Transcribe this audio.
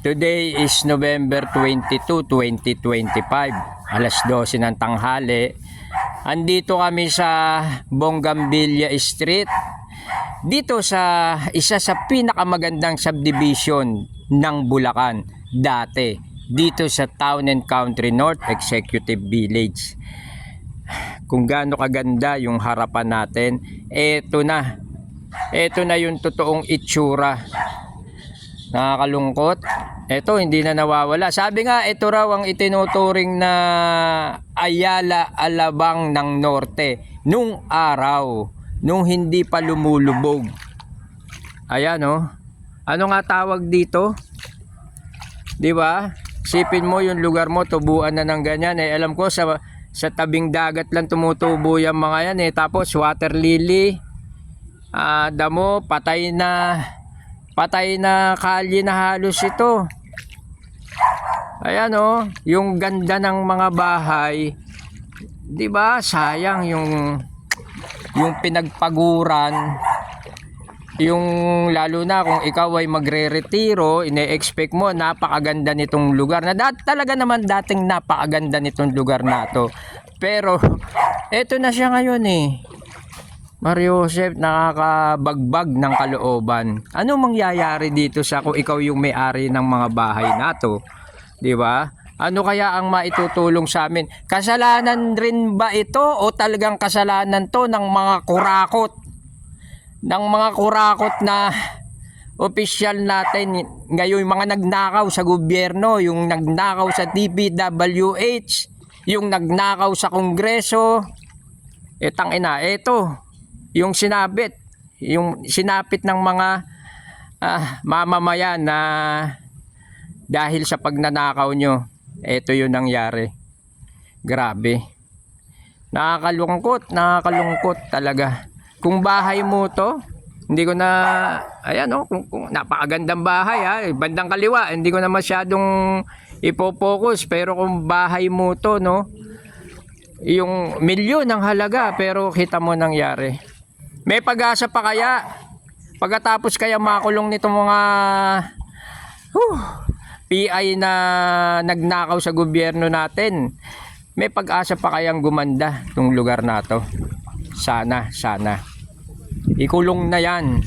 Today is November 22, 2025. Alas 12 ng tanghali. Andito kami sa Bougainvillea Street. Dito sa isa sa pinakamagandang subdivision ng Bulacan dati. Dito sa Town and Country North Executive Village. Kung gaano kaganda yung harapan natin, eto na. Eto na yung totoong itsura. Nakakalungkot. Ito hindi na nawawala. Sabi nga ito raw ang itinuturing na Ayala Alabang ng Norte nung araw, nung hindi pa lumulubog. Ayan oh. Ano nga tawag dito? 'Di ba? Sipin mo yung lugar mo tubuan na ng ganyan eh. Alam ko sa tabing dagat lang tumutubo yung mga yan eh. Tapos water lily, damo, patay na kalye na halos ito. Ayan oh, yung ganda ng mga bahay. 'Di ba? Sayang yung pinagpaguran. Yung lalo na kung ikaw ay magre-retiro, ine-expect mo napakaganda nitong lugar. Na talaga naman dating napakaganda nitong lugar na to. Pero eto na siya ngayon eh. Mario Joseph, nakakabagbag ng kalooban. Ano mangyayari dito sa kung ikaw yung may-ari ng mga bahay na to? 'Di ba? Ano kaya ang maitutulong sa amin? Kasalanan rin ba ito o talagang kasalanan to ng mga kurakot? Ng mga kurakot na opisyal natin ngayon, yung mga nagnakaw sa gobyerno, yung nagnakaw sa DPWH, yung nagnakaw sa Kongreso. Tangina, ito yung sinapit ng mga mamamayan na dahil sa pagnanakaw nyo, ito yung nangyari. Grabe. Nakakalungkot talaga. Kung bahay mo to, hindi ko na, ayan o, kung napakagandang bahay ha, bandang kaliwa, hindi ko na masyadong ipopokus, pero kung bahay mo to, no, yung milyon ng halaga, pero kita mo nangyari. May pag-asa pa kaya? Pagkatapos kaya makulong nito mga PI na nagnakaw sa gobyerno natin, may pag-asa pa kayang gumanda itong lugar na to? Sana. Ikulong na yan.